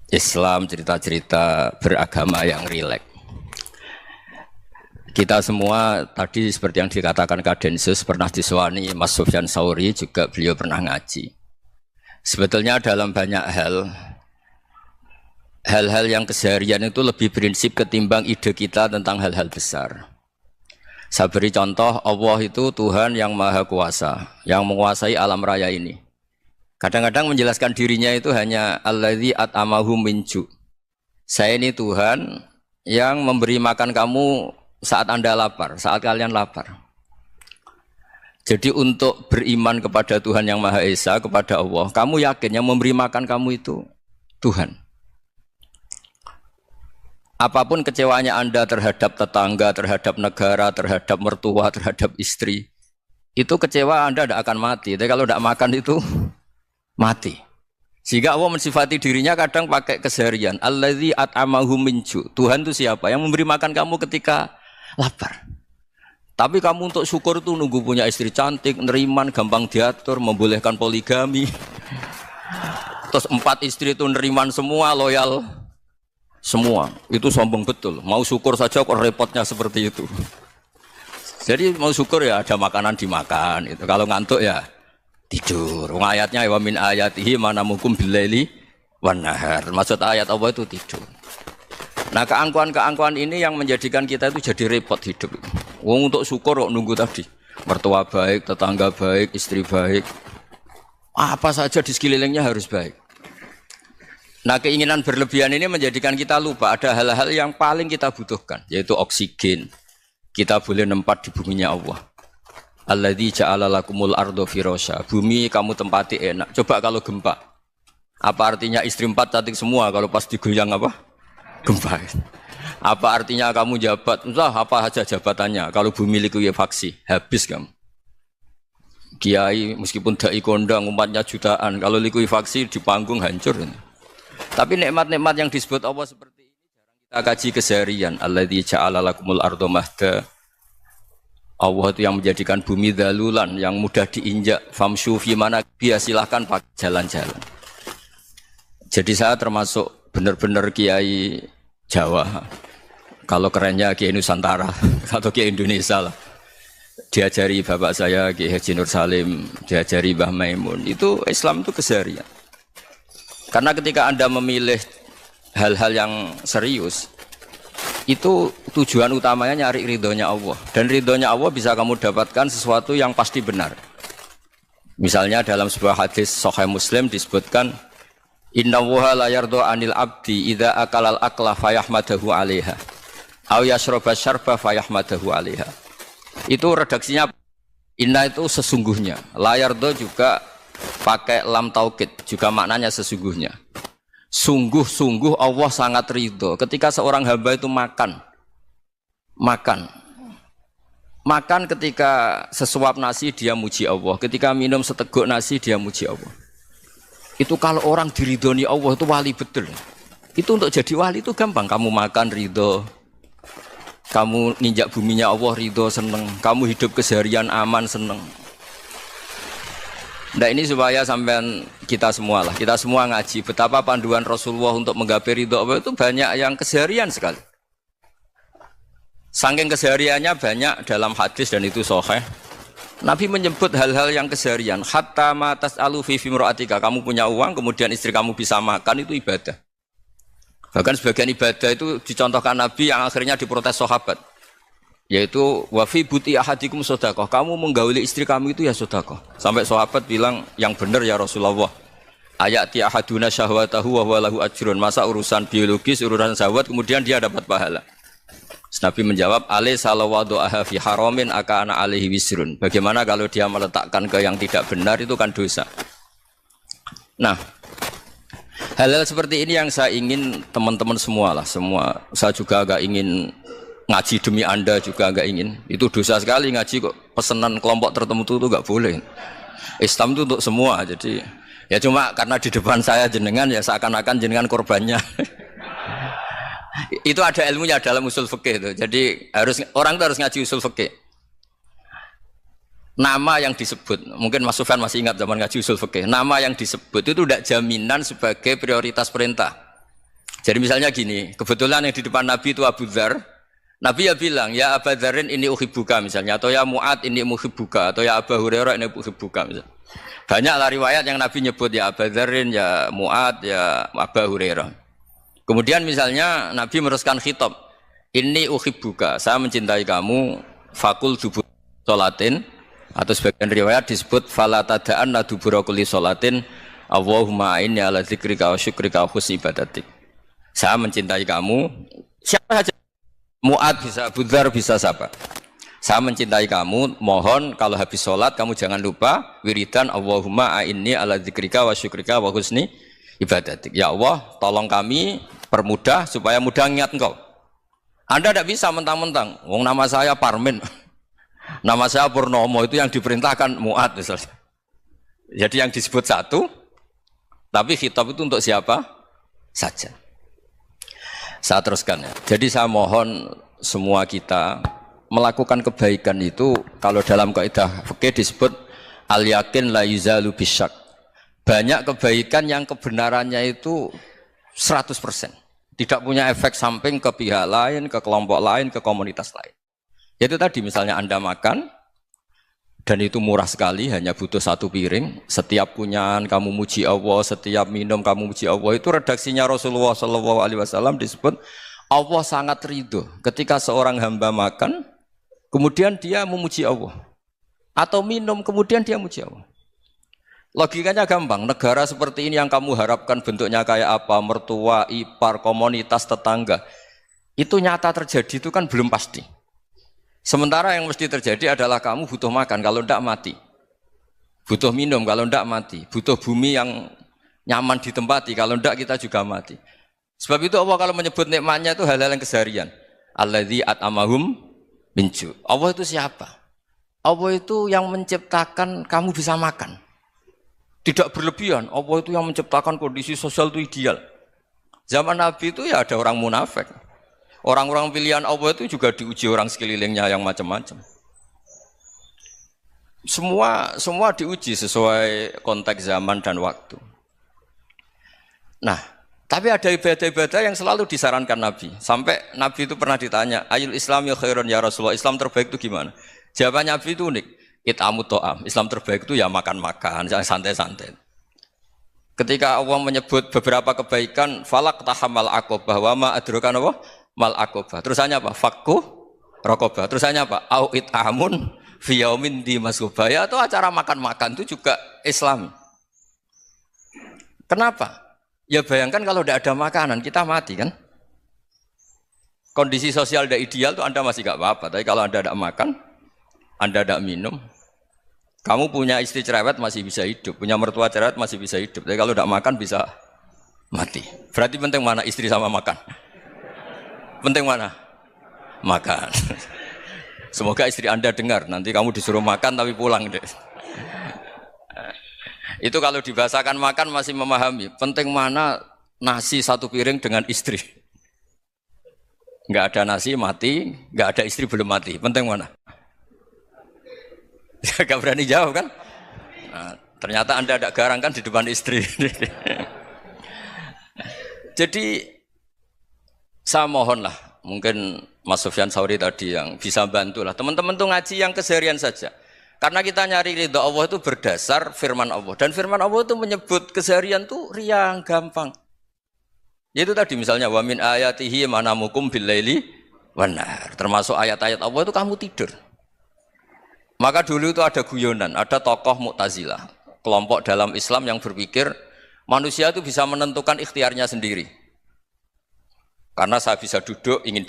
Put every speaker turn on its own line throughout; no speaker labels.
Islam, cerita-cerita beragama yang rileks. Kita semua tadi seperti yang dikatakan Kak Densus pernah disewani Mas Sufyan Sauri, juga beliau pernah ngaji. Sebetulnya dalam banyak hal-hal yang keseharian itu lebih prinsip ketimbang ide kita tentang hal-hal besar. Saya beri contoh, Allah itu Tuhan yang maha kuasa, yang menguasai alam raya ini. Kadang-kadang menjelaskan dirinya itu hanya alladzi at'amahum min ju'. Saya ini Tuhan yang memberi makan kamu saat Anda lapar, saat kalian lapar. Jadi untuk beriman kepada Tuhan yang Maha Esa, kepada Allah, kamu yakin yang memberi makan kamu itu Tuhan. Apapun kecewanya Anda terhadap tetangga, terhadap negara, terhadap mertua, terhadap istri, itu kecewa Anda tidak akan mati. Tapi kalau tidak makan itu mati. Sehingga Allah mensifati dirinya kadang pakai keseharian. Alladzi at'amahum min ju'. Tuhan itu siapa? Yang memberi makan kamu ketika lapar. Tapi kamu untuk syukur itu nunggu punya istri cantik, neriman, gampang diatur, membolehkan poligami. Terus 4 istri itu neriman semua, loyal semua. Itu sombong betul. Mau syukur saja kok repotnya seperti itu. Jadi mau syukur ya ada makanan dimakan. Itu kalau ngantuk ya tidur. Ayatnya wa min ayatihi manamukum billaili wan nahar. Maksud ayat Allah itu tidur. Nah, keangkuhan-keangkuhan ini yang menjadikan kita itu jadi repot hidup. Wong untuk syukur kok nunggu tadi. Mertua baik, tetangga baik, istri baik. Apa saja di sekelilingnya harus baik. Nah, keinginan berlebihan ini menjadikan kita lupa ada hal-hal yang paling kita butuhkan, yaitu oksigen. Kita boleh nempat di buminya Allah. Alladzi ja'ala lakumul ardo firasya. Bumi kamu tempati enak. Coba kalau gempa. Apa artinya istri 4 cantik semua kalau pas digoyang apa? Gempa. Apa artinya kamu jabat? Entah apa saja jabatannya. Kalau bumi likuifaksi, habis kamu. Kiai meskipun dai kondang umatnya jutaan, kalau likuifaksi di panggung hancur. Tapi nikmat-nikmat yang disebut Allah seperti ini jarang kita kaji keseharian. Alladzi ja'ala lakumul ardo mahda. Allah itu yang menjadikan bumi dalulan, yang mudah diinjak. Famshu fi mana biya, silahkan pakai jalan-jalan. Jadi saya termasuk benar-benar kiai Jawa. Kalau kerennya kiai Nusantara atau kiai Indonesia lah. Diajari bapak saya Kiai Haji Nur Salim, diajari Mbah Maimun. Itu Islam itu keseharian. Karena ketika Anda memilih hal-hal yang serius, itu tujuan utamanya nyari ridhonya Allah. Dan ridhonya Allah bisa kamu dapatkan sesuatu yang pasti benar. Misalnya dalam sebuah hadis Sahih Muslim disebutkan, Innallaha la yardha 'anil 'abdi idza akalal akla fayahmadahu 'alaiha aw yashraba syarba fayahmadahu 'alaiha. Itu redaksinya inna itu sesungguhnya. La yardha juga pakai lam taukid, juga maknanya sesungguhnya. Sungguh-sungguh Allah sangat ridho ketika seorang hamba itu makan ketika sesuap nasi dia muji Allah, ketika minum seteguk nasi dia muji Allah. Itu kalau orang diridhoni Allah itu wali betul. Itu untuk jadi wali itu gampang. Kamu makan ridho, kamu ninjak buminya Allah ridho, seneng, kamu hidup keseharian aman, seneng. Nah, ini supaya sampean kita semua ngaji betapa panduan Rasulullah untuk menggapai ridho Allah itu banyak yang keseharian sekali. Saking kesehariannya banyak dalam hadis dan itu sahih. Nabi menyebut hal-hal yang keseharian. Hatta ma tas'alu fi fimra'atika. Kamu punya uang kemudian istri kamu bisa makan, itu ibadah. Bahkan sebagian ibadah itu dicontohkan Nabi yang akhirnya diprotes sahabat. Yaitu wafi buti ahadikum sodakoh, kamu menggauli istri kamu itu ya sodakoh. Sampai sahabat bilang yang benar ya Rasulullah. Ayati ahaduna syahwatahu wa huwa lahu ajrun. Masa urusan biologis, urusan syahwat kemudian dia dapat pahala. Nabi menjawab, alai salawadu'aha fi haramin akana alaihi wisrun. Bagaimana kalau dia meletakkan ke yang tidak benar, itu kan dosa. Nah, hal-hal seperti ini yang saya ingin teman-teman semua lah, semua. Saya juga agak ingin ngaji demi Anda juga agak ingin. Itu dosa sekali ngaji kok pesanan kelompok tertentu itu enggak boleh. Islam itu untuk semua. Jadi ya cuma karena di depan saya jenengan ya seakan-akan jenengan korbannya. Itu ada ilmunya dalam usul fikih itu. Jadi orang itu harus ngaji usul fikih. Nama yang disebut, mungkin Mas Sufyan masih ingat zaman ngaji usul fikih. Nama yang disebut itu tidak jaminan sebagai prioritas perintah. Jadi misalnya gini, kebetulan yang di depan Nabi itu Abu Dzar. Nabi ya bilang, ya Abu Dzarin ini uhibbuka misalnya, atau ya Mu'ad ini uhibbuka, atau ya Abu Hurairah ini uhibbuka misalnya. Banyaklah riwayat yang Nabi nyebut ya Abu Dzarin, ya Mu'ad, ya Abu Hurairah. Kemudian misalnya Nabi meneruskan khitab, ini uhibbuka, saya mencintai kamu, fakul dubur sholatin, atau sebagian riwayat disebut fala tada'anna dubura kulli sholatin, Allahumma inni ala dzikrika wa syukrika wa husni ibadatik. Saya mencintai kamu, siapa saja. Mu'ad bisa, Abu Dzar bisa siapa? Saya mencintai kamu, mohon kalau habis sholat kamu jangan lupa wiridan Allahumma a'inni ala dzikrika wa syukrika wa husni ibadatik. Ya Allah, tolong kami permudah supaya mudah ingat engkau. Anda tidak bisa mentang-mentang, wong nama saya Parmin, nama saya Purnomo, itu yang diperintahkan Mu'ad misalnya. Jadi yang disebut satu, tapi khitab itu untuk siapa saja. Saya teruskan ya. Jadi saya mohon semua kita melakukan kebaikan itu, kalau dalam kaidah fikih disebut al yakin la yuzalu bisyak. Banyak kebaikan yang kebenarannya itu 100%. Tidak punya efek samping ke pihak lain, ke kelompok lain, ke komunitas lain. Itu tadi misalnya Anda makan dan itu murah sekali, hanya butuh satu piring. Setiap kunyahan kamu muji Allah, setiap minum kamu muji Allah. Itu redaksinya Rasulullah SAW disebut Allah sangat ridho ketika seorang hamba makan, kemudian dia memuji Allah, atau minum kemudian dia muji Allah. Logikanya gampang. Negara seperti ini yang kamu harapkan bentuknya kayak apa, mertua, ipar, komunitas, tetangga, itu nyata terjadi itu kan belum pasti. Sementara yang mesti terjadi adalah kamu butuh makan, kalau tidak mati. Butuh minum, kalau tidak mati. Butuh bumi yang nyaman ditempati, kalau tidak kita juga mati. Sebab itu Allah kalau menyebut nikmatnya itu hal-hal yang keseharian. Alladzi at'amahum min ju'. Allah itu siapa? Allah itu yang menciptakan kamu bisa makan. Tidak berlebihan. Allah itu yang menciptakan kondisi sosial itu ideal. Zaman Nabi itu ya ada orang munafik. Orang-orang pilihan Allah itu juga diuji orang sekelilingnya yang macam-macam. Semua diuji sesuai konteks zaman dan waktu. Nah, tapi ada ibadah-ibadah yang selalu disarankan Nabi. Sampai Nabi itu pernah ditanya, Ayul Islam ya khairun ya Rasulullah, Islam terbaik itu gimana? Jawabannya Nabi itu unik. It'amu to'am. Islam terbaik itu ya makan-makan, santai-santai. Ketika Allah menyebut beberapa kebaikan, falak tahamal aqobah, wa ma adrokan apa? Mal aqobah. Terusannya apa? Fakku rokobah. Terusannya apa? Au it'amun fiyaumin di masubaya. Atau acara makan-makan itu juga Islam. Kenapa? Ya bayangkan kalau tidak ada makanan, kita mati kan? Kondisi sosial tidak ideal itu Anda masih gak apa-apa. Tapi kalau Anda tidak makan, Anda tidak minum, kamu punya istri cerewet masih bisa hidup, punya mertua cerewet masih bisa hidup. Tapi kalau tidak makan bisa mati. Berarti penting mana istri sama makan? Penting mana? Makan. Semoga istri Anda dengar, nanti kamu disuruh makan tapi pulang deh. Itu kalau dibahasakan makan masih memahami. Penting mana nasi satu piring dengan istri. Nggak ada nasi mati, nggak ada istri belum mati. Penting mana? Gak berani jawab kan? Nah, ternyata Anda ada garang kan di depan istri. Jadi saya mohonlah, mungkin Mas Sufyan Sauri tadi yang bisa bantulah. Teman-teman tuh ngaji yang keseharian saja. Karena kita nyari ridha Allah itu berdasar firman Allah. Dan firman Allah itu menyebut keseharian tuh riang, gampang. Yaitu tadi misalnya wa min ayatihi manamukum billaili wan nahar. Termasuk ayat-ayat Allah itu kamu tidur. Maka dulu itu ada guyonan, ada tokoh Mu'tazilah, kelompok dalam Islam yang berpikir manusia itu bisa menentukan ikhtiarnya sendiri. Karena saya bisa duduk, ingin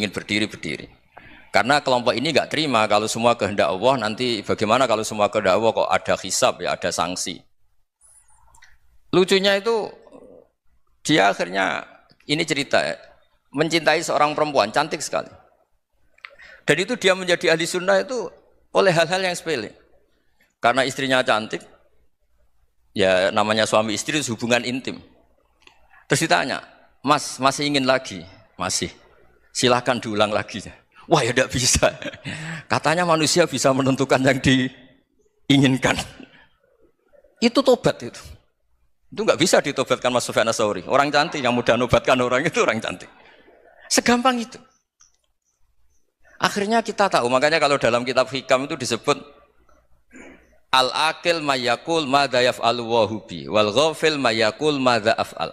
berdiri, berdiri. Karena kelompok ini nggak terima kalau semua kehendak Allah, nanti bagaimana kalau semua kehendak Allah kok ada hisab ya, ada sanksi. Lucunya itu dia akhirnya, ini cerita ya, mencintai seorang perempuan cantik sekali. Dan itu dia menjadi ahli sunnah itu oleh hal-hal yang sepele. Karena istrinya cantik, ya namanya suami istri hubungan intim. Terus ditanya, Mas, masih ingin lagi? Masih. Silahkan diulang lagi. Wah ya tidak bisa. Katanya manusia bisa menentukan yang diinginkan. Itu tobat itu. Itu nggak bisa ditobatkan Mas Sufyan Ats-Tsauri. Orang cantik yang mudah nobatkan orang itu orang cantik. Segampang itu. Akhirnya kita tahu, makanya kalau dalam kitab Hikam itu disebut al-akil mayakul madza yaf'alu wa hubi wal ghafil mayakul madza af'al.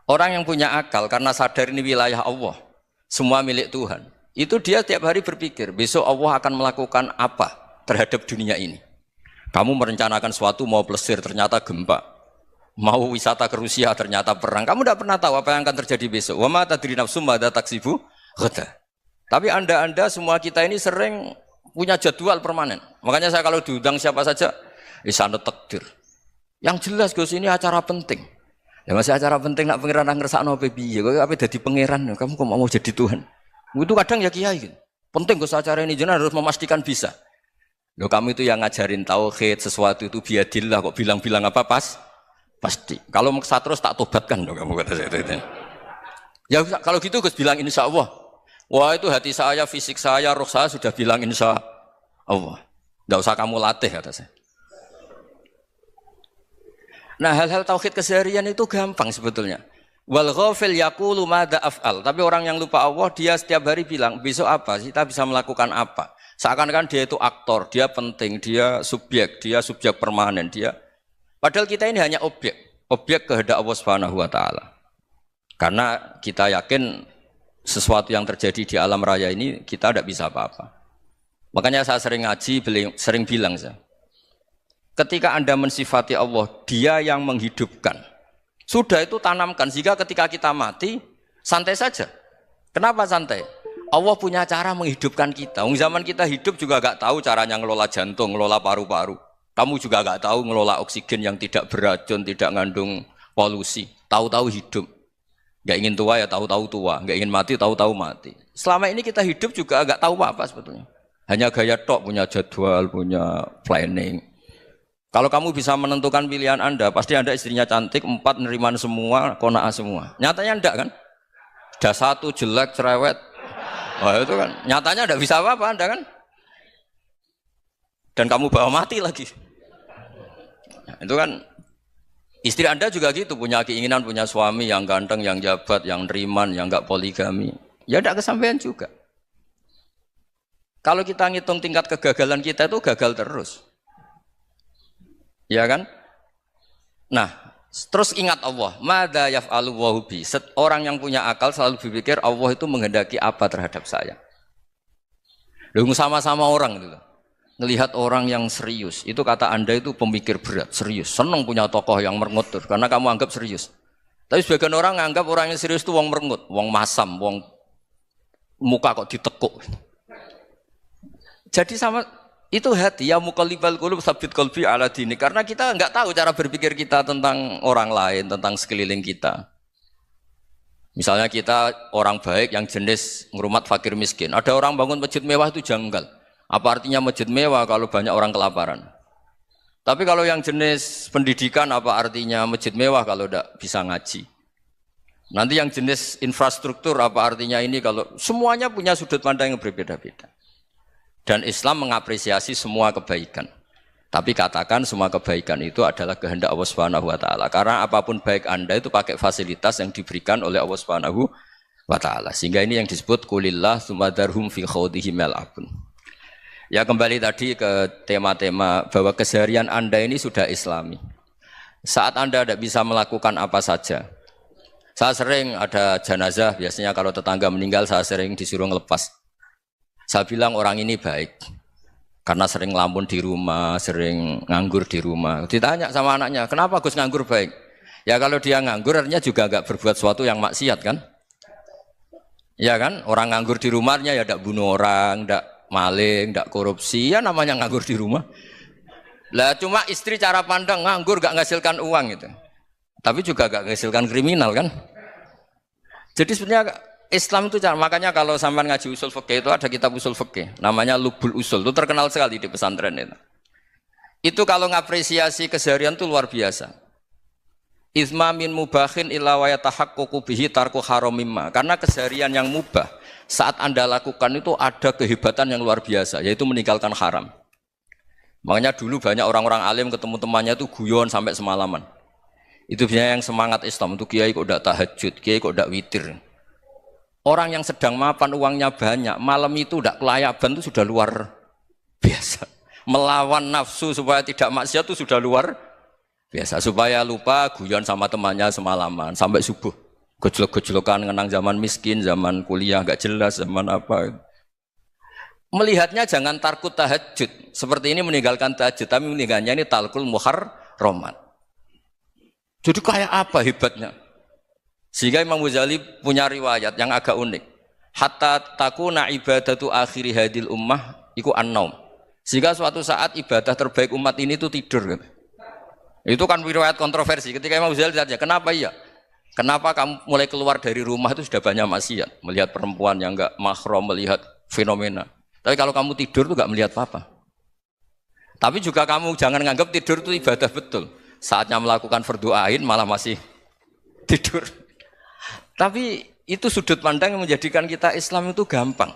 Orang yang punya akal karena sadar ini wilayah Allah, semua milik Tuhan. Itu dia tiap hari berpikir, besok Allah akan melakukan apa terhadap dunia ini. Kamu merencanakan sesuatu mau plesir ternyata gempa. Mau wisata ke Rusia ternyata perang. Kamu tidak pernah tahu apa yang akan terjadi besok. Wa ma tadri nafsum madza taksibu ghadan. Tapi anda semua kita ini sering punya jadwal permanen. Makanya saya kalau diundang siapa saja, sanad takdir. Yang jelas Gus ini acara penting. Ya masih acara penting nak pangeran ngersakno apa piye? Kok ape dadi pangeran? Kamu kok mau jadi Tuhan? Itu kadang ya kiai gitu. Penting Gus acara ini jenengan harus memastikan bisa. Loh kamu itu yang ngajarin tauhid, sesuatu itu biadillah kok bilang-bilang apa pasti. Kalau maksa terus tak tobatkan loh kamu kata saya itu. Ya kalau gitu Gus bilang insya Allah. Wah itu hati saya, fisik saya, roh saya sudah bilang insya Allah. Tidak usah kamu latih kata saya. Nah hal-hal tauhid keseharian itu gampang sebetulnya. Wal ghafil yaqulu madza af'al. Tapi orang yang lupa Allah dia setiap hari bilang besok apa? Kita bisa melakukan apa? Seakan-akan dia itu aktor, dia penting, dia subjek permanen, dia. Padahal kita ini hanya objek kehendak Allah Subhanahu wa taala. Karena kita yakin sesuatu yang terjadi di alam raya ini kita tidak bisa apa-apa. Makanya saya sering ngaji, sering bilang saya. Ketika Anda mensifati Allah, Dia yang menghidupkan. Sudah itu tanamkan sehingga ketika kita mati santai saja. Kenapa santai? Allah punya cara menghidupkan kita. Zaman kita hidup juga gak tahu caranya ngelola jantung, ngelola paru-paru. Kamu juga gak tahu ngelola oksigen yang tidak beracun, tidak ngandung polusi. Tahu-tahu hidup. Gak ingin tua ya tahu-tahu tua, gak ingin mati tahu-tahu mati. Selama ini kita hidup juga gak tahu apa sebetulnya. Hanya gaya tok, punya jadwal, punya planning. Kalau kamu bisa menentukan pilihan Anda, pasti Anda istrinya cantik, 4 neriman semua, kona'ah semua. Nyatanya enggak kan? Ada 1 jelek, cerewet. Oh itu kan, nyatanya enggak bisa apa-apa Anda kan? Dan kamu bawa mati lagi. Nah, itu kan, istri Anda juga gitu, punya keinginan, punya suami yang ganteng, yang jabat, yang neriman, yang enggak poligami. Ya enggak kesampaian juga. Kalau kita ngitung tingkat kegagalan kita itu gagal terus. Ya kan? Nah, terus ingat Allah, madza yaf'alu wa bi. Orang yang punya akal selalu berpikir Allah itu menghendaki apa terhadap saya. Lalu sama-sama orang gitu. Ngelihat orang yang serius, itu kata Anda itu pemikir berat, serius. Senang punya tokoh yang merengut karena kamu anggap serius. Tapi sebagian orang anggap orang yang serius itu wong merengut, wong masam, wong muka kok ditekuk. Jadi sama itu hati ya muqallibal qulub tsabbit qalbi ala dini, karena kita enggak tahu cara berpikir kita tentang orang lain, tentang sekeliling kita. Misalnya kita orang baik yang jenis ngrumat fakir miskin. Ada orang bangun masjid mewah itu janggal. Apa artinya masjid mewah kalau banyak orang kelaparan? Tapi kalau yang jenis pendidikan apa artinya masjid mewah kalau enggak bisa ngaji? Nanti yang jenis infrastruktur apa artinya ini kalau semuanya punya sudut pandang yang berbeda-beda. Dan Islam mengapresiasi semua kebaikan. Tapi katakan semua kebaikan itu adalah kehendak Allah Subhanahu wa taala. Karena apapun baik Anda itu pakai fasilitas yang diberikan oleh Allah Subhanahu wa taala. Sehingga ini yang disebut qulillah tsumadarhum fi khawdihim yal'abun. Ya kembali tadi ke tema-tema bahwa keseharian Anda ini sudah Islami. Saat Anda tidak bisa melakukan apa saja. Saya sering ada jenazah, biasanya kalau tetangga meninggal saya sering disuruh ngelepas. Saya bilang orang ini baik karena sering ngelamun di rumah, sering nganggur di rumah. Ditanya sama anaknya, kenapa Gus nganggur baik? Ya kalau dia nganggur artinya juga enggak berbuat sesuatu yang maksiat kan? Ya kan? Orang nganggur di rumahnya ya enggak bunuh orang, enggak maling, enggak korupsi, ya namanya nganggur di rumah. Lah cuma istri cara pandang nganggur enggak menghasilkan uang gitu. Tapi juga enggak menghasilkan kriminal kan? Jadi sebenarnya Islam itu makanya kalau sampean ngaji usul fikih itu ada kitab usul fikih namanya Lubul Usul, itu terkenal sekali di pesantren itu. Itu kalau ngapresiasi keseharian itu luar biasa. Izma min mubahin illa wa yatahaqqaqu bihi tarku haramimma. Karena keseharian yang mubah saat Anda lakukan itu ada kehebatan yang luar biasa, yaitu meninggalkan haram. Makanya dulu banyak orang-orang alim ketemu temannya itu guyon sampai semalaman. Itu biasanya yang semangat Islam itu kiai kok ndak tahajud, kiai kok ndak witir. Orang yang sedang mapan uangnya banyak, malam itu ndak kelayaban itu sudah luar biasa. Melawan nafsu supaya tidak maksiat itu sudah luar biasa. Supaya lupa guyon sama temannya semalaman sampai subuh. Gojlok-gojlokan ngenang zaman miskin, zaman kuliah nggak jelas, zaman apa. Melihatnya jangan tarkut tahajud. Seperti ini meninggalkan tahajud, tapi meninggalnya ini talkul muharramat. Jadi kayak apa hebatnya? Sehingga Imam Ghazali punya riwayat yang agak unik. Hatta takuna ibadatu akhiri hadil ummah iku an-naum. Sehingga suatu saat ibadah terbaik umat ini itu tidur. Itu kan riwayat kontroversi. Ketika Imam Ghazali ditanya, kenapa iya? Kenapa kamu mulai keluar dari rumah itu sudah banyak maksiat? Melihat perempuan yang enggak mahram, melihat fenomena. Tapi kalau kamu tidur itu enggak melihat apa-apa. Tapi juga kamu jangan nganggap tidur itu ibadah betul. Saatnya melakukan fardu ain malah masih tidur. Tapi itu sudut pandang yang menjadikan kita Islam itu gampang.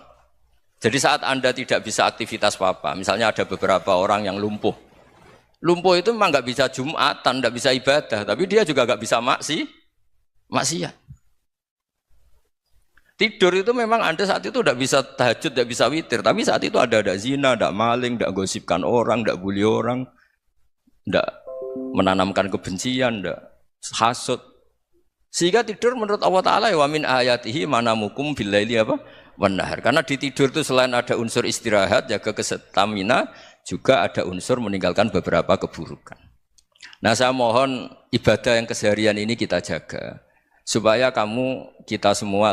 Jadi saat Anda tidak bisa aktivitas apa-apa, misalnya ada beberapa orang yang lumpuh. Lumpuh itu memang nggak bisa Jumatan, nggak bisa ibadah, tapi dia juga nggak bisa maksiat. Tidur itu memang Anda saat itu tidak bisa tahajud, tidak bisa witir, tapi saat itu ada zina, ada maling, tidak gosipkan orang, tidak bully orang, tidak menanamkan kebencian, tidak hasud. Sehingga tidur menurut Allah Ta'ala wa min ayatihi manamukum billaili apa? Wan-nahar. Karena di tidur itu selain ada unsur istirahat, jaga kestamina, juga ada unsur meninggalkan beberapa keburukan. Nah saya mohon ibadah yang keseharian ini kita jaga. Supaya kita semua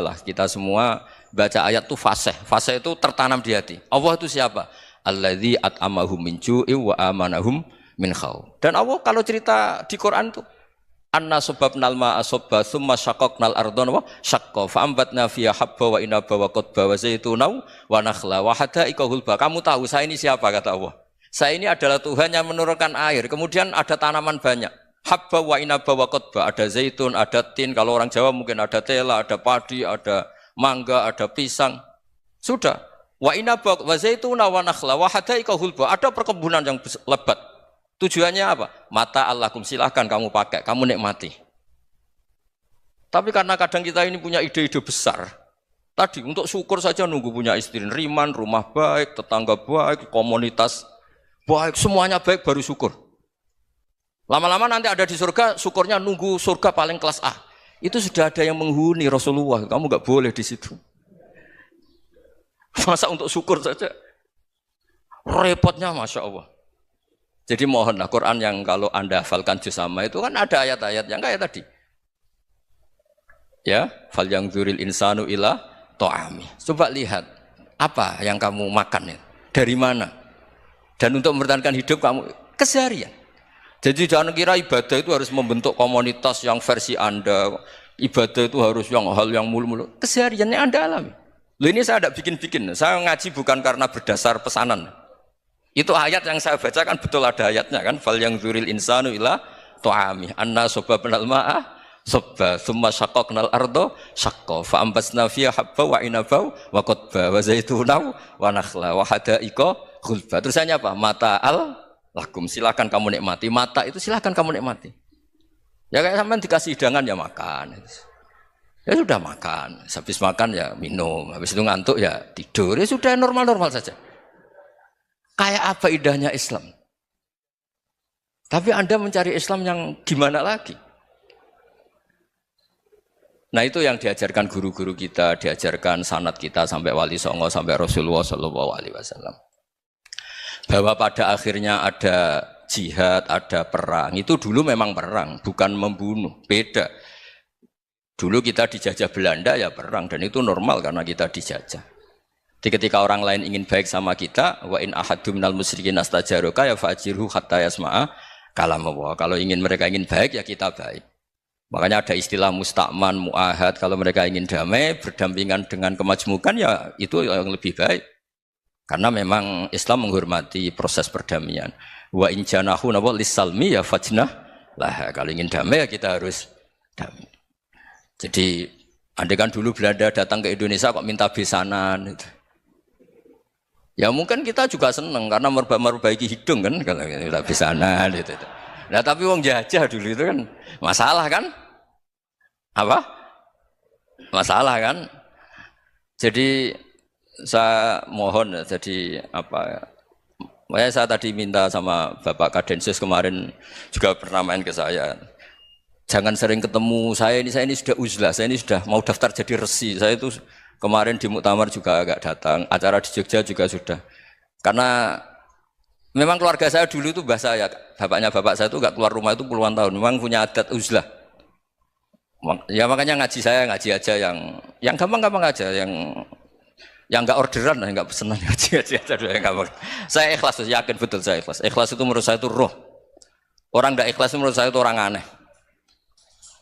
baca ayat itu fasih. Fasih itu tertanam di hati. Allah itu siapa? Alladzi at'amahum min ju'i wa amanahum min khauf. Dan Allah kalau cerita di Quran itu anna sababnal ma'a sabba thumma syaqaqnal ardha wa syaqqa fa ambatna fiha habba wa inaba wa qadba wa zaituna wa nakhla wa hada'iqa hulba. Kamu tahu saya ini siapa kata Allah? Saya ini adalah Tuhan yang menurunkan air, kemudian ada tanaman banyak. Habba wa inaba wa qadba, ada zaitun, ada tin, kalau orang Jawa mungkin ada tela, ada padi, ada mangga, ada pisang. Sudah. Wa inaba wa zaituna wa nakhla wa hada'iqa hulba. Ada perkebunan yang lebat. Tujuannya apa? Mata Allahkum, silahkan kamu pakai, kamu nikmati. Tapi karena kadang kita ini punya ide-ide besar. Tadi untuk syukur saja nunggu punya istri riman, rumah baik, tetangga baik, komunitas baik, semuanya baik baru syukur. Lama-lama nanti ada di surga, syukurnya nunggu surga paling kelas A. Itu sudah ada yang menghuni Rasulullah, kamu nggak boleh di situ. Masa untuk syukur saja? Repotnya Masya Allah. Jadi mohonlah Quran yang kalau Anda hafalkan juz sama itu kan ada ayat-ayat yang kayak tadi. Ya, fal yang dzuril insanu ila ta'ami. Coba lihat apa yang kamu makan ya? Dari mana? Dan untuk mempertahankan hidup kamu keseharian. Jadi jangan kira ibadah itu harus membentuk komunitas yang versi Anda. Ibadah itu harus yang hal yang mulu-mulu. Kesehariannya Anda alami. Loh ini saya tidak bikin-bikin. Saya ngaji bukan karena berdasar pesanan. Itu ayat yang saya baca kan betul ada ayatnya kan. Fal yang dzuril insanu ila ta'ami. Anna sababnal ma'a sabba thumma syaqaqnal arda syaqqa fa ambasna fiha habba wa inaba wa qadba wa zaituna wa nakhla wa hada'iqa ghulba. Terusannya apa? Mata'al lakum, silakan kamu nikmati. Mata itu silakan kamu nikmati. Ya kayak sampean dikasih hidangan ya makan. Ya sudah makan. Habis makan ya minum. Habis itu ngantuk ya tidur. Ya sudah normal-normal saja. Kayak apa indahnya Islam? Tapi Anda mencari Islam yang gimana lagi? Nah itu yang diajarkan guru-guru kita, diajarkan sanad kita sampai Wali Songo, sampai Rasulullah SAW. Bahwa pada akhirnya ada jihad, ada perang. Itu dulu memang perang, bukan membunuh. Beda. Dulu kita dijajah Belanda ya perang, dan itu normal karena kita dijajah. Jadi ketika orang lain ingin baik sama kita, wa in ahadum minal musyrikin astajaroka ya fa'jirhu hatta yasma'a kalam Allah. Kalau mereka ingin baik ya kita baik. Makanya ada istilah mustakman, mu'ahad. Kalau mereka ingin damai, berdampingan dengan kemajmukan ya itu yang lebih baik. Karena memang Islam menghormati proses perdamaian. Wa in janahu nawa lisalmi ya fajnah lah. Kalau ingin damai ya kita harus damai. Jadi andai kan dulu Belanda datang ke Indonesia kok minta besanan itu. Ya mungkin kita juga senang karena memperbaiki hidung kan kalau kita besanan gitu. Nah tapi wong jajah dulu itu kan masalah kan? Apa? Masalah kan? Jadi saya mohon jadi apa? Makanya saya tadi minta sama Bapak Kadensus kemarin juga pernah main ke saya. Jangan sering ketemu saya ini sudah uzlah, saya ini sudah mau daftar jadi resi. Saya itu kemarin di muktamar juga agak datang, acara di Jogja juga sudah. Karena memang keluarga saya dulu itu bahasa ya, bapaknya bapak saya itu enggak keluar rumah itu puluhan tahun. Memang punya adat uzlah. Ya makanya ngaji saya ngaji aja yang gampang-gampang aja, yang enggak orderan, enggak pesenan ngaji aja dulu yang gampang. Saya ikhlas, yakin betul saya ikhlas. Ikhlas itu menurut saya itu roh. Orang enggak ikhlas menurut saya itu orang aneh.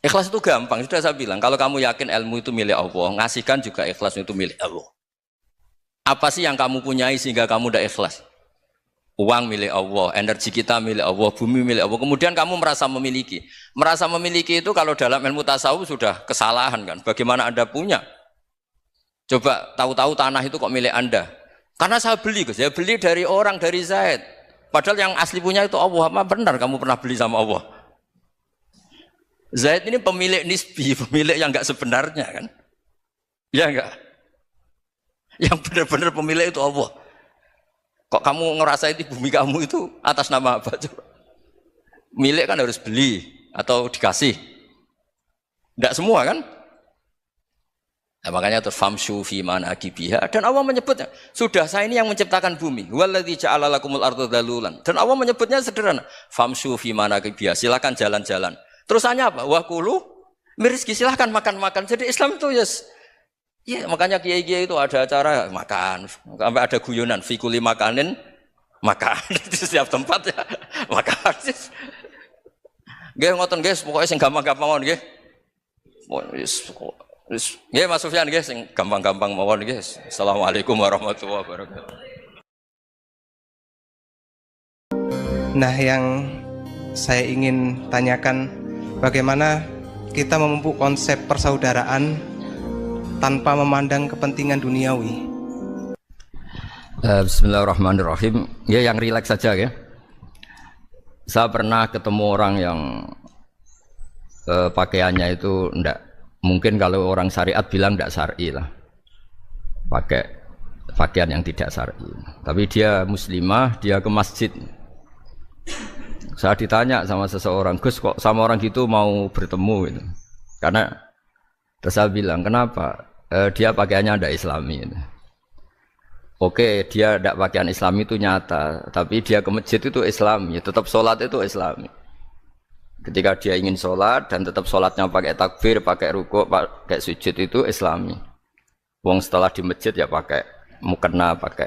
Ikhlas itu gampang, sudah saya bilang. Kalau kamu yakin ilmu itu milik Allah, ngasihkan juga ikhlas itu milik Allah. Apa sih yang kamu punyai sehingga kamu tidak ikhlas? Uang milik Allah, energi kita milik Allah, bumi milik Allah. Kemudian kamu merasa memiliki. Merasa memiliki itu kalau dalam ilmu tasawuf sudah kesalahan kan. Bagaimana Anda punya? Coba tahu-tahu tanah itu kok milik Anda. Karena saya beli, saya beli dari orang, dari Zaid. Padahal yang asli punya itu Allah. Apa benar kamu pernah beli sama Allah? Zaid ini pemilik nisbi, pemilik yang enggak sebenarnya kan. Ya enggak? Yang benar-benar pemilik itu Allah. Kok kamu ngerasa itu bumi kamu itu atas nama apa coba? Milik kan harus beli atau dikasih. Tidak semua kan? Nah, makanya terus famshu fi manakibiha dan Allah menyebutnya, sudah saya ini yang menciptakan bumi. Waladzi ja'ala lakumul arda dalulan. Dan Allah menyebutnya sederhana, famshu fi manakibiha, silakan jalan-jalan. Terusannya apa? Wa kulu mirizki, silakan makan-makan. Jadi Islam itu yes. Ya, makanya kiai-kiai itu ada acara makan, sampai ada guyonan fikuli makanin makan di setiap tempat ya makan. Nggih ngoten guys, pokoknya sing gampang-gampang mawon nggih. Nggih Mas Sufyan nggih sing gampang-gampang mawon nggih. Assalamualaikum warahmatullahi wabarakatuh.
Nah, yang saya ingin tanyakan, bagaimana kita memupuk konsep persaudaraan tanpa memandang kepentingan duniawi.
Bismillahirrahmanirrahim. Ya yang rileks saja ya. Saya pernah ketemu orang yang pakaiannya itu enggak, mungkin kalau orang syariat bilang enggak syar'i lah. Pakai pakaian yang tidak syar'i. Tapi dia muslimah, dia ke masjid. Saya ditanya sama seseorang, Gus kok sama orang gitu mau bertemu gitu. Karena terus saya bilang, kenapa? Dia pakaiannya ada Islami. Oke, dia tidak pakaian Islami itu nyata, tapi dia ke masjid itu Islami, tetap sholat itu Islami. Ketika dia ingin sholat dan tetap sholatnya pakai takbir, pakai rukuk, pakai sujud itu Islami. Wong setelah di masjid ya pakai mukena, pakai.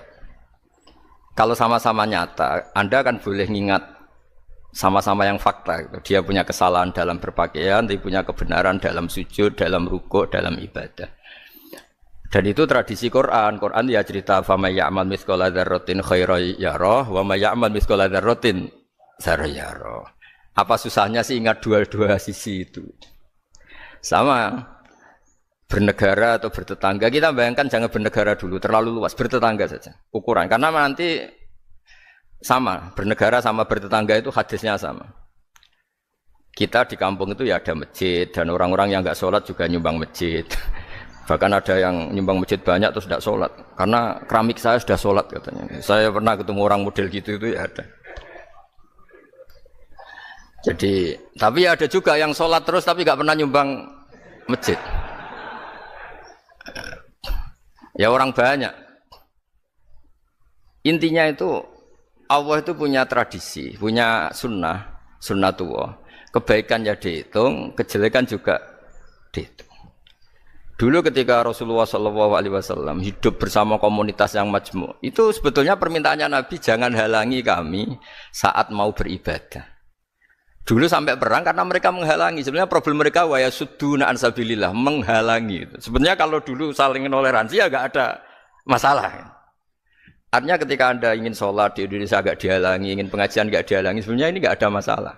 Kalau sama-sama nyata, Anda kan boleh ngingat sama-sama yang fakta gitu. Dia punya kesalahan dalam berpakaian, tapi punya kebenaran dalam sujud, dalam rukuk, dalam ibadah. Dan itu tradisi Quran. Quran ya cerita fama ya'mal mithqala dzarratin khairan yarah wa may ya'mal mithqala dzarratin syarran yarah. Apa susahnya sih ingat dua-dua sisi itu? Sama bernegara atau bertetangga, kita bayangkan jangan bernegara dulu, terlalu luas, bertetangga saja ukuran. Karena nanti sama, bernegara sama bertetangga itu hadisnya sama. Kita di kampung itu ya ada masjid dan orang-orang yang enggak sholat juga nyumbang masjid. Bahkan ada yang nyumbang masjid banyak terus tidak sholat. Karena keramik saya sudah sholat katanya. Saya pernah ketemu orang model gitu itu ya ada. Jadi, tapi ada juga yang sholat terus tapi enggak pernah nyumbang masjid. Ya orang banyak. Intinya itu Allah itu punya tradisi, punya sunnatullah. Kebaikan ya dihitung, kejelekan juga dihitung. Dulu ketika Rasulullah SAW hidup bersama komunitas yang majmu', itu sebetulnya permintaannya Nabi, jangan halangi kami saat mau beribadah. Dulu sampai perang karena mereka menghalangi. Sebenarnya problem mereka wa yasudduna an sabilillah, menghalangi. Sebenarnya kalau dulu saling toleransi ya enggak ada masalah. Artinya ketika Anda ingin sholat di Indonesia agak dihalangi, ingin pengajian agak dihalangi, sebenarnya ini enggak ada masalah.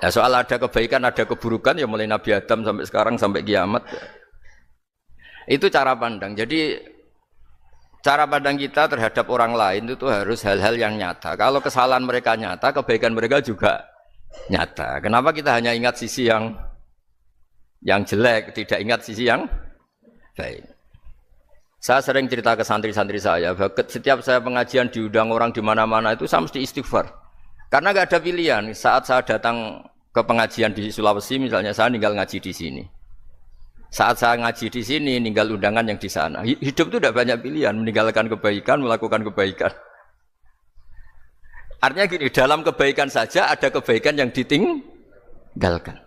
Ya soal ada kebaikan, ada keburukan, ya mulai Nabi Adam sampai sekarang, sampai kiamat. Itu cara pandang. Jadi cara pandang kita terhadap orang lain itu harus hal-hal yang nyata. Kalau kesalahan mereka nyata, kebaikan mereka juga nyata. Kenapa kita hanya ingat sisi yang jelek, tidak ingat sisi yang baik? Saya sering cerita ke santri-santri saya, setiap saya pengajian diundang orang di mana-mana itu saya mesti istighfar. Karena nggak ada pilihan. Saat saya datang ke pengajian di Sulawesi misalnya, saya tinggal ngaji di sini. Saat saya ngaji di sini, ninggal undangan yang di sana. Hidup itu tidak banyak pilihan, meninggalkan kebaikan, melakukan kebaikan. Artinya gini, dalam kebaikan saja ada kebaikan yang ditinggalkan.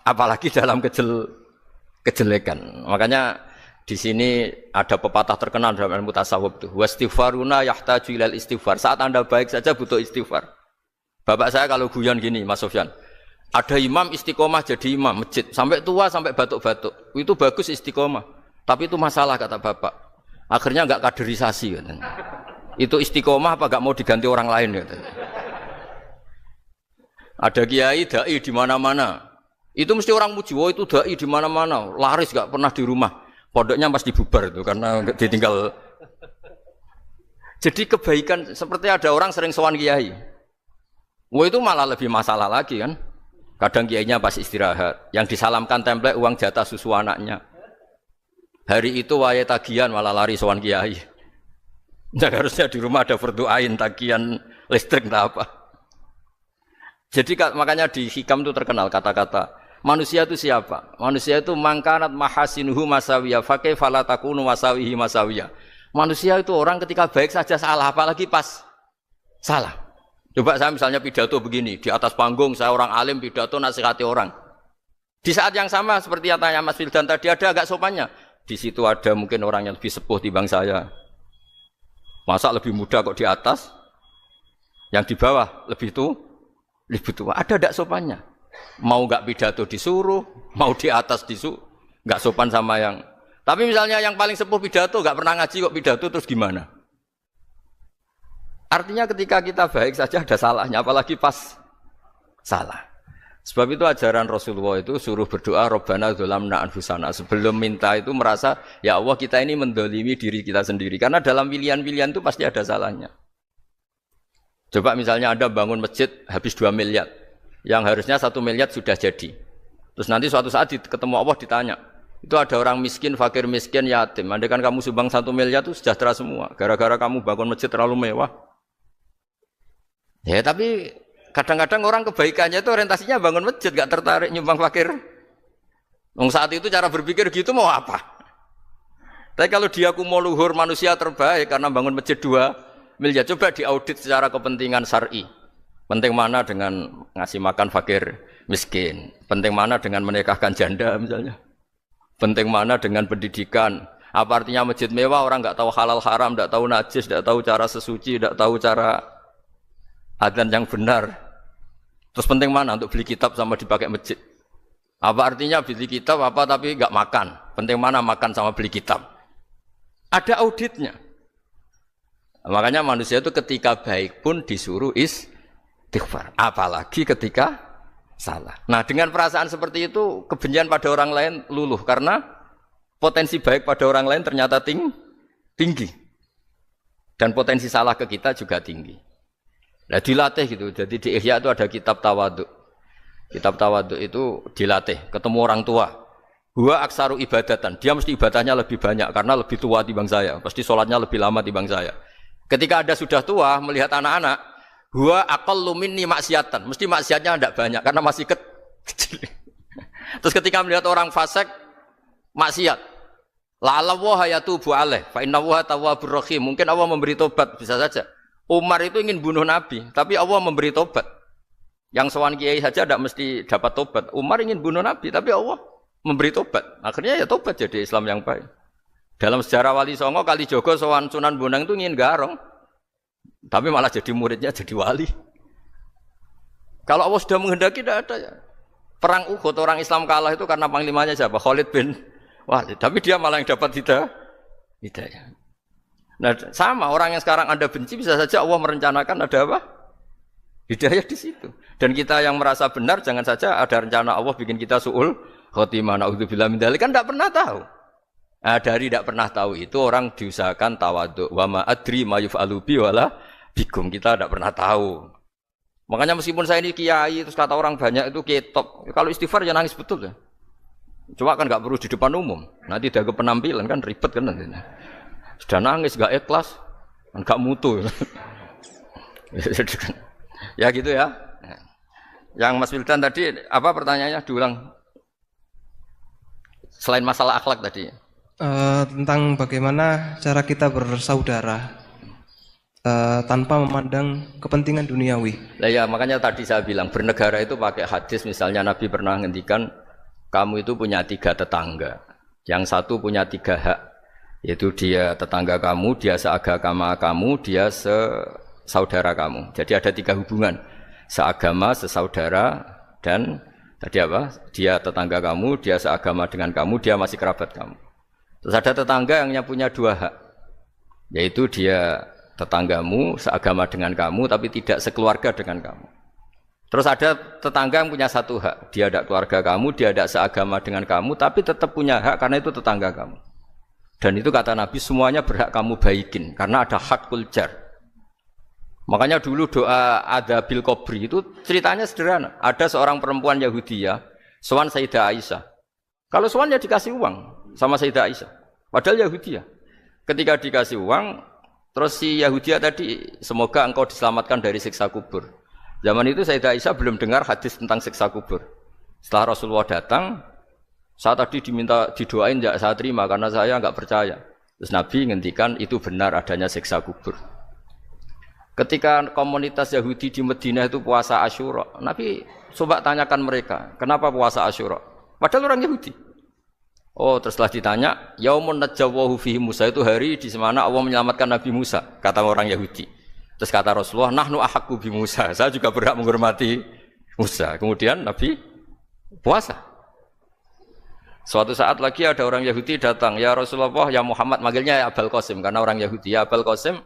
Apalagi dalam kejelekan. Makanya di sini ada pepatah terkenal dalam ilmu tasawuf itu. Wastighfaruna yahtaju ilal istighfar. Saat Anda baik saja butuh istighfar. Bapak saya kalau guyon gini, Mas Sofyan. Ada imam istiqomah jadi imam masjid sampai tua sampai batuk-batuk. Itu bagus istiqomah. Tapi itu masalah kata Bapak. Akhirnya enggak kaderisasi katanya. Itu istiqomah apa enggak mau diganti orang lain katanya. Ada kiai dai di mana-mana. Itu mesti orang muji, "Oh itu dai di mana-mana, laris enggak pernah di rumah." Pondoknya pasti bubar itu karena ditinggal. Jadi kebaikan seperti ada orang sering sowan kiai. Wah itu malah lebih masalah lagi kan. Kadang kiainya pas istirahat, yang disalamkan template uang jatah susu anaknya. Hari itu waya tagihan malah lari sowan kiai. Nah, harusnya di rumah ada berdoain tagihan listrik entah apa. Jadi makanya di hikam itu terkenal kata-kata manusia itu siapa? Manusia itu mangkanat mahasinuhu masawiyah fakih falatakunu masawihi masawiyah. Manusia itu orang ketika baik saja salah, apalagi pas salah. Coba saya misalnya pidato begini, di atas panggung saya orang alim pidato nasihati orang. Di saat yang sama seperti yang tanya Mas Wildan tadi ada agak sopannya. Di situ ada mungkin orang yang lebih sepuh timbang saya. Masa lebih muda kok di atas? Yang di bawah lebih tua? Ada enggak sopannya? Mau enggak pidato disuruh, mau di atas disuruh, enggak sopan sama yang. Tapi misalnya yang paling sepuh pidato enggak pernah ngaji kok pidato terus gimana? Artinya ketika kita baik saja ada salahnya, apalagi pas salah. Sebab itu ajaran Rasulullah itu suruh berdoa Rabbana dzalamna anfusana. Sebelum minta itu merasa ya Allah kita ini mendolimi diri kita sendiri. Karena dalam pilihan-pilihan itu pasti ada salahnya. Coba misalnya Anda bangun masjid habis 2 miliar. Yang harusnya 1 miliar sudah jadi. Terus nanti suatu saat ketemu Allah ditanya. Itu ada orang miskin, fakir miskin, yatim. Andai kan kamu sumbang 1 miliar itu sejahtera semua. Gara-gara kamu bangun masjid terlalu mewah. Ya tapi kadang-kadang orang kebaikannya itu orientasinya bangun masjid, gak tertarik nyumbang fakir. Saat itu cara berpikir gitu mau apa? Tapi kalau dia mau luhur manusia terbaik karena bangun masjid 2 miliar, coba diaudit secara kepentingan syar'i. Penting mana dengan ngasih makan fakir miskin? Penting mana dengan menikahkan janda misalnya? Penting mana dengan pendidikan? Apa artinya masjid mewah orang nggak tahu halal haram, nggak tahu najis, nggak tahu cara sesuci, nggak tahu cara adzan yang benar. Terus penting mana untuk beli kitab sama dipakai masjid? Apa artinya beli kitab apa tapi nggak makan? Penting mana makan sama beli kitab? Ada auditnya. Makanya manusia itu ketika baik pun disuruh istighfar. Apalagi ketika salah. Nah dengan perasaan seperti itu kebencian pada orang lain luluh karena potensi baik pada orang lain ternyata tinggi. Dan potensi salah ke kita juga tinggi. Nah dilatih gitu. Jadi di Ihya itu ada kitab tawaduk. Kitab tawaduk itu dilatih. Ketemu orang tua. Huwa aksaru ibadatan. Dia mesti ibadahnya lebih banyak karena lebih tua timbang saya. Pasti sholatnya lebih lama timbang saya. Ketika Anda sudah tua melihat anak-anak, huwa aqallu minni maksiatan. Mesti maksiatnya tidak banyak karena masih kecil. Terus ketika melihat orang fasik maksiat, la'alla wa yatubu alaih fa inna wa tawwabur rahim. Mungkin Allah memberi tobat bisa saja. Umar itu ingin bunuh Nabi, tapi Allah memberi tobat. Yang sowan kiai saja tidak mesti dapat tobat. Umar ingin bunuh Nabi, tapi Allah memberi tobat. Akhirnya ya tobat jadi Islam yang baik. Dalam sejarah Wali Songo, Kalijogo sowan Sunan Bonang itu ingin garong, tapi malah jadi muridnya jadi wali. Kalau Allah sudah menghendaki tidak ada ya. Perang Uhud orang Islam kalah itu karena panglimanya siapa? Khalid bin Walid. Tapi dia malah yang dapat hidayah. Nah sama orang yang sekarang Anda benci bisa saja Allah merencanakan ada apa? Hidayah di situ. Dan kita yang merasa benar jangan saja ada rencana Allah bikin kita su'ul khotimah. Na'udzubillah min dzalik kan tidak pernah tahu. Nah, dari tidak pernah tahu itu orang diusahakan tawadhu. Wa ma adri ma yuf'alu bi wala bikum. Kita tidak pernah tahu Makanya meskipun saya ini kiai, terus kata orang banyak itu ketop. Kalau istighfar ya nangis betul ya. Cuma kan nggak perlu di depan umum. Nanti ada penampilan kan ribet kan nanti. Sudah nangis nggak ikhlas, kan nggak mutu. Ya gitu ya. Yang Mas Wildan tadi apa pertanyaannya diulang? Selain masalah akhlak tadi.
Tentang bagaimana cara kita bersaudara tanpa memandang kepentingan duniawi.
Lah ya makanya tadi saya bilang bernegara itu pakai hadis, misalnya Nabi pernah ngendikan kamu itu punya 3 tetangga. Yang satu punya 3 hak, yaitu dia tetangga kamu, dia seagama kamu, dia sesaudara kamu. Jadi ada 3 hubungan, seagama, sesaudara, dan tadi apa? Dia tetangga kamu, dia seagama dengan kamu, dia masih kerabat kamu. Terus ada tetangga yang punya 2 hak, yaitu dia tetanggamu, seagama dengan kamu, tapi tidak sekeluarga dengan kamu. Terus ada tetangga yang punya 1 hak, dia tidak keluarga kamu, dia tidak seagama dengan kamu, tapi tetap punya hak karena itu tetangga kamu. Dan itu kata Nabi semuanya berhak kamu baikin, karena ada hakul jar. Makanya dulu doa ada bil qabri itu ceritanya sederhana. Ada seorang perempuan Yahudiyah, sowan Sayyidah Aisyah. Kalau sowan ya dikasih uang sama Sayyidah Aisyah. Padahal Yahudiyah. Ketika dikasih uang, terus si Yahudiyah tadi, semoga engkau diselamatkan dari siksa kubur. Zaman itu Sayyidah Aisyah belum dengar hadis tentang siksa kubur. Setelah Rasulullah datang, saya tadi diminta didoain, tidak saya terima karena saya enggak percaya. Terus Nabi ngendikan itu benar adanya siksa kubur. Ketika komunitas Yahudi di Madinah itu puasa Asyura, Nabi coba tanyakan mereka, kenapa puasa Asyura? Padahal orang Yahudi. Oh, terus setelah ditanya, Yaumun najjawahu fihi Musa, itu hari di mana Allah menyelamatkan Nabi Musa, kata orang Yahudi. Terus kata Rasulullah, nahnu ahaqqu bi Musa, saya juga berhak menghormati Musa. Kemudian Nabi puasa. Suatu saat lagi ada orang Yahudi datang, ya Rasulullah, ya Muhammad, manggilnya ya Abul Qasim karena orang Yahudi. Ya Abul Qasim,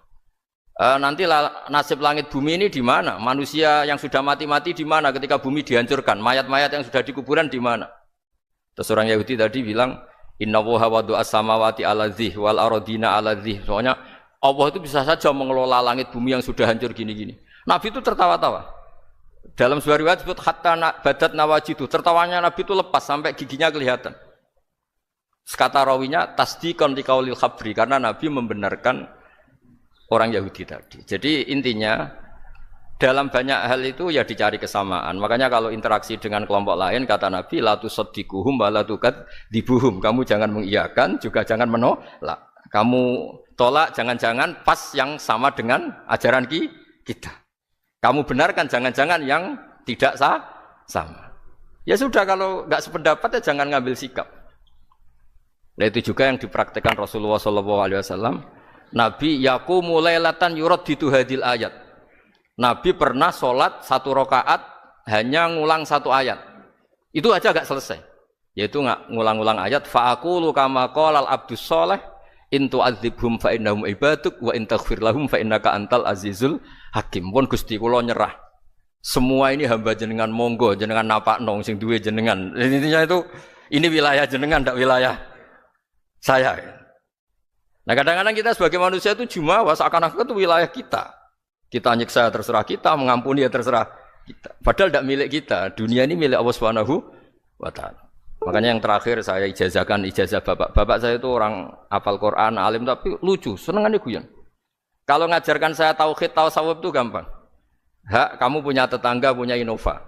nanti nasib langit bumi ini di mana? Manusia yang sudah mati-mati di mana ketika bumi dihancurkan? Mayat-mayat yang sudah di kuburan di mana? Terus orang Yahudi tadi bilang, Inna woha wadu as-samawati ala dzih wal arodina ala dzih. Soalnya Allah itu bisa saja mengelola langit bumi yang sudah hancur gini-gini. Nabi itu tertawa-tawa. Dalam sebuah riwayat disebut hatta badat nawajidu. Tertawanya Nabi itu lepas sampai giginya kelihatan. Kata rawinya tasdiqan liqaulil khabri, karena Nabi membenarkan orang Yahudi tadi. Jadi intinya dalam banyak hal itu ya dicari kesamaan. Makanya kalau interaksi dengan kelompok lain kata Nabi la tusaddiquhum wa la tukadzibuhum. Kamu jangan mengiyakan juga jangan menolak. Kamu tolak jangan-jangan pas yang sama dengan ajaran kita. Kamu benarkan jangan-jangan yang tidak sama. Ya sudah, kalau enggak sependapat ya jangan ngambil sikap. Nah itu juga yang dipraktikkan Rasulullah SAW. Nabi yaqumu lailatan yuraddidu hadil ayat. Nabi pernah sholat 1 rakaat hanya ngulang 1 ayat. Itu aja agak selesai. Yaitu ngulang-ulang ayat. Fa'aqulu kama qala al-abdus sholeh in tu'adzibhum fa innahum ibaduk wa in taghfir lahum fa innaka antal azizul hakim. Pun Gusti kula nyerah. Semua ini hamba jenengan, monggo jenengan napakno sing duwe jenengan. Intinya itu ini wilayah jenengan, ndak wilayah saya. Nah kadang-kadang kita sebagai manusia itu jumawa seakan-akan itu wilayah kita. Kita nyiksa terserah kita, mengampuni ya terserah kita. Padahal tidak milik kita. Dunia ini milik Allah Subhanahu wa Ta'ala. Makanya yang terakhir saya ijazahkan ijazah bapak. Bapak saya itu orang hafal Quran, alim tapi lucu, senengannya guyon. Kalau ngajarkan saya tauhid, tasawuf itu gampang. Hak kamu punya tetangga, punya Innova.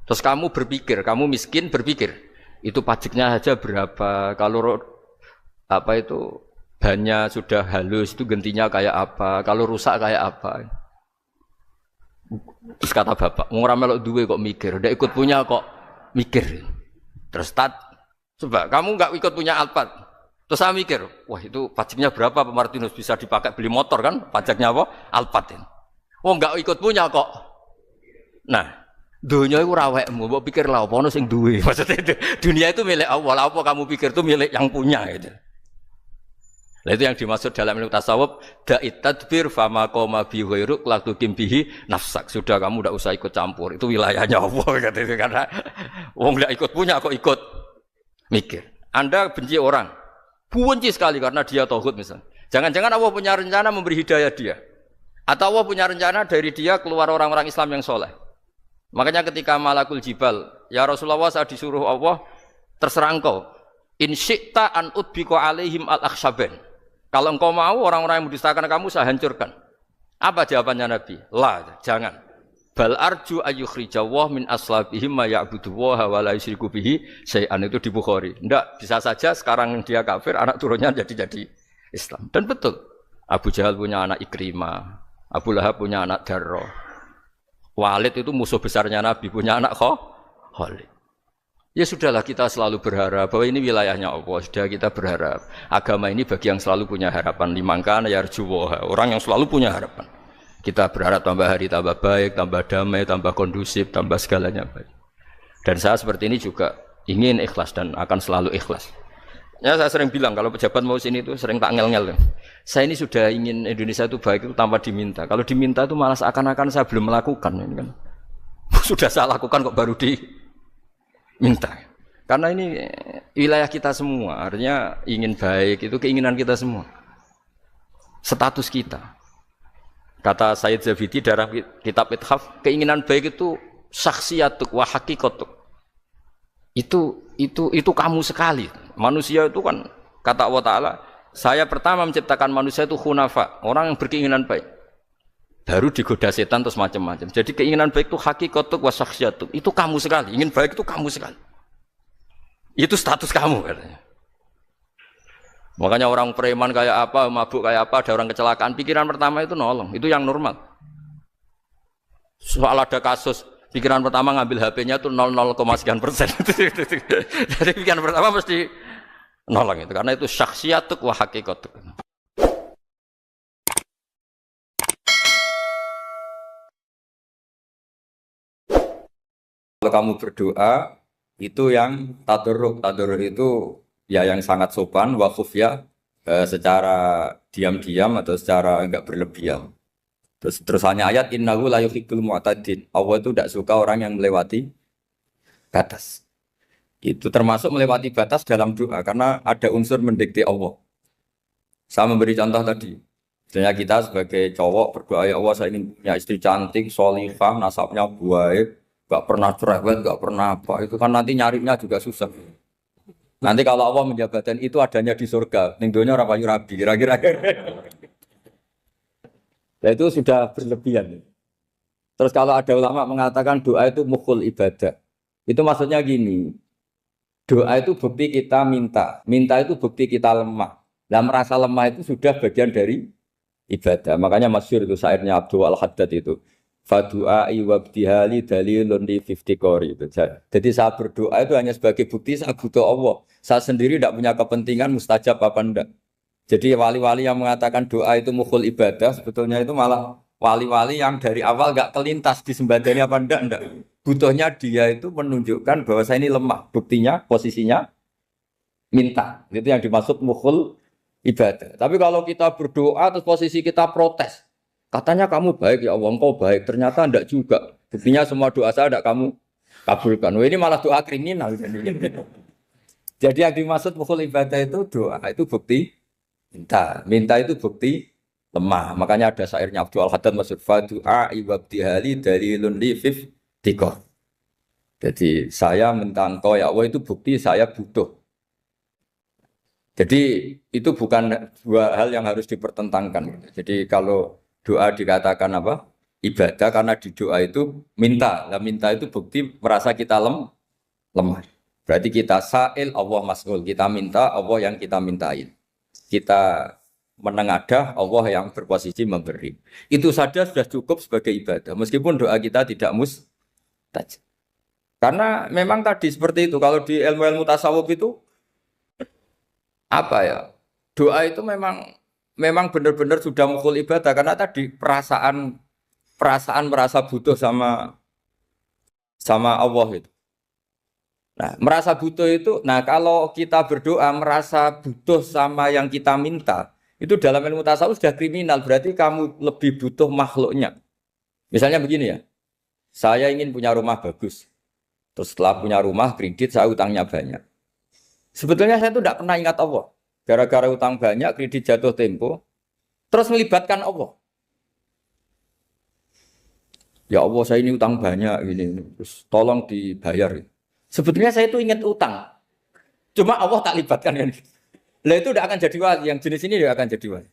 Terus kamu berpikir, kamu miskin berpikir, itu pajaknya saja berapa? Kalau apa itu bannya sudah halus itu gantinya kayak apa, kalau rusak kayak apa. Terus kata bapak, ngora melok duwe kok mikir, ndak ikut punya kok mikir. Terus coba kamu nggak ikut punya Alphard. Terus saya mikir, wah itu pajaknya berapa Pak Martinus, bisa dipakai beli motor kan, pajaknya apa? Alphard ini. Oh nggak ikut punya kok. Nah, dunia itu rawekmu, mbok pikir lah apa ono sing duwe. Maksudnya dunia itu milik Allah, apa kamu pikir itu milik yang punya gitu. Nah itu yang dimaksud dalam ilmu tasawuf, da'it tadbir fama qoma bi ghairuk latukim bihi nafsak. Sudah kamu tidak usah ikut campur, itu wilayahnya Allah gitu, karena wong tidak ikut punya kok ikut mikir. Anda benci orang, benci sekali karena dia tauhid misalnya. Jangan-jangan Allah punya rencana memberi hidayah dia. Atau Allah punya rencana dari dia keluar orang-orang Islam yang soleh. Makanya ketika Malakul Jibal, ya Rasulullah saya disuruh Allah, terserah engkau. In syi'ta an udbiko alaihim al-akhshaben. Kalau engkau mau orang-orang yang mendustakan kamu saya hancurkan. Apa jawabannya Nabi? La, jangan. Bal arju ayyukhrijawah min aslabihim ma ya'buduwaha wa la yusyriku bihi syai'an, itu di Bukhari. Enggak, bisa saja sekarang dia kafir, anak turunnya jadi Islam. Dan betul. Abu Jahal punya anak Ikrimah, Abu Lahab punya anak Darro. Walid itu musuh besarnya Nabi, punya anak Khalid. Ya sudahlah, kita selalu berharap bahwa ini wilayahnya Allah. Sudah, kita berharap agama ini bagi yang selalu punya harapan. Limangkan yarjuwaha, orang yang selalu punya harapan. Kita berharap tambah hari tambah baik, tambah damai, tambah kondusif, tambah segalanya baik. Dan saya seperti ini juga ingin ikhlas dan akan selalu ikhlas. Ya, saya sering bilang kalau pejabat mau sini itu sering tak ngel-ngel. Saya ini sudah ingin Indonesia itu baik itu tanpa diminta. Kalau diminta itu malah seakan-akan saya belum melakukan, ini kan. Sudah saya lakukan kok baru diminta. Karena ini wilayah kita semua, artinya ingin baik itu keinginan kita semua. Status kita. Kata Sayyid Zabidi dalam kitab Ithaf, keinginan baik itu syakhsiyatuk wa hakikatuk. Itu kamu sekali. Manusia itu kan kata Allah Ta'ala, saya pertama menciptakan manusia itu khunafa, orang yang berkeinginan baik. Baru digoda setan terus macam-macam. Jadi keinginan baik itu hakikatuk wa syakhsiyatuk. Itu kamu sekali. Ingin baik itu kamu sekali. Itu status kamu katanya. Makanya orang preman kayak apa, mabuk kayak apa, ada orang kecelakaan, pikiran pertama itu nolong, itu yang normal. Soal ada kasus, pikiran pertama ngambil HP-nya itu 0,0 sekian persen. Jadi pikiran pertama mesti nolong itu, karena itu syakhsiyatuk wa hakikatuk. Kalau kamu berdoa, itu yang tadarruk itu ya yang sangat sopan, wakuf ya, secara diam-diam atau secara enggak berlebihan. Terus hanya ayat innahu la yuhibbul mu'tadin. Allah itu tidak suka orang yang melewati batas. Itu termasuk melewati batas dalam doa karena ada unsur mendikte Allah. Saya memberi contoh tadi. Misalnya kita sebagai cowok berdoa, ya Allah saya ingin punya istri cantik, sholihah, nasabnya baik, enggak pernah cerewet, enggak pernah apa. Itu kan nanti nyarinya juga susah. Nanti kalau Allah menjabatkan itu adanya di surga, ning donya ora payu rabi, kira-kira. Nah itu sudah berlebihan. Terus kalau ada ulama mengatakan doa itu mukhul ibadah, itu maksudnya gini, doa itu bukti kita minta itu bukti kita lemah. Dan merasa lemah itu sudah bagian dari ibadah. Makanya masyhur itu syairnya Abdul Al-Haddad itu. Fadu'ai wabdihali dalilun li fiftikori itu. Jadi saya berdoa itu hanya sebagai bukti saya butuh Allah. Saya sendiri tidak punya kepentingan mustajab apa enggak. Jadi wali-wali yang mengatakan doa itu mukhul ibadah sebetulnya itu malah wali-wali yang dari awal enggak kelintas disembadani apa enggak. Butuhnya dia itu menunjukkan bahwa saya ini lemah. Buktinya posisinya minta. Itu yang dimaksud mukhul ibadah. Tapi kalau kita berdoa terus posisi kita protes. Katanya kamu baik ya Allah, engkau baik. Ternyata enggak juga. Buktinya semua doa saya enggak kamu kabulkan. Wah, ini malah doa kriminal. Jadi yang dimaksud mukhul ibadah itu doa itu bukti minta. Minta itu bukti lemah. Makanya ada syairnya Abdul Al-Haddad maksud fadu'a ibabdihali dalilun li fiftikor. Jadi saya minta engkau ya Allah itu bukti saya butuh. Jadi itu bukan dua hal yang harus dipertentangkan. Jadi kalau doa dikatakan apa? Ibadah karena di doa itu minta. Nah, minta itu bukti merasa kita lemah. Berarti kita sa'il Allah mas'ul. Kita minta Allah yang kita mintain. Kita menengadah Allah yang berposisi memberi. Itu saja sudah cukup sebagai ibadah. Meskipun doa kita tidak mustajab. Karena memang tadi seperti itu. Kalau di ilmu-ilmu tasawuf itu apa ya? Doa itu memang benar-benar sudah mukul ibadah karena tadi perasaan merasa butuh sama Allah itu. Nah, merasa butuh itu, nah kalau kita berdoa merasa butuh sama yang kita minta, itu dalam ilmu tasawuf sudah kriminal, berarti kamu lebih butuh makhluknya. Misalnya begini ya, saya ingin punya rumah bagus, terus setelah punya rumah kredit saya utangnya banyak. Sebetulnya saya itu tidak pernah ingat Allah. Gara-gara utang banyak, kredit jatuh tempo, terus melibatkan Allah. Ya Allah saya ini utang banyak gini, terus tolong dibayar. Sebetulnya saya itu ingat utang, cuma Allah tak libatkan kan. Lah itu tidak akan jadi wali, yang jenis ini tidak akan jadi wali.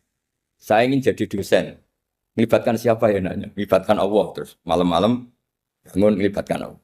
Saya ingin jadi dosen, melibatkan siapa ya nanya, melibatkan Allah terus malam-malam bangun melibatkan Allah.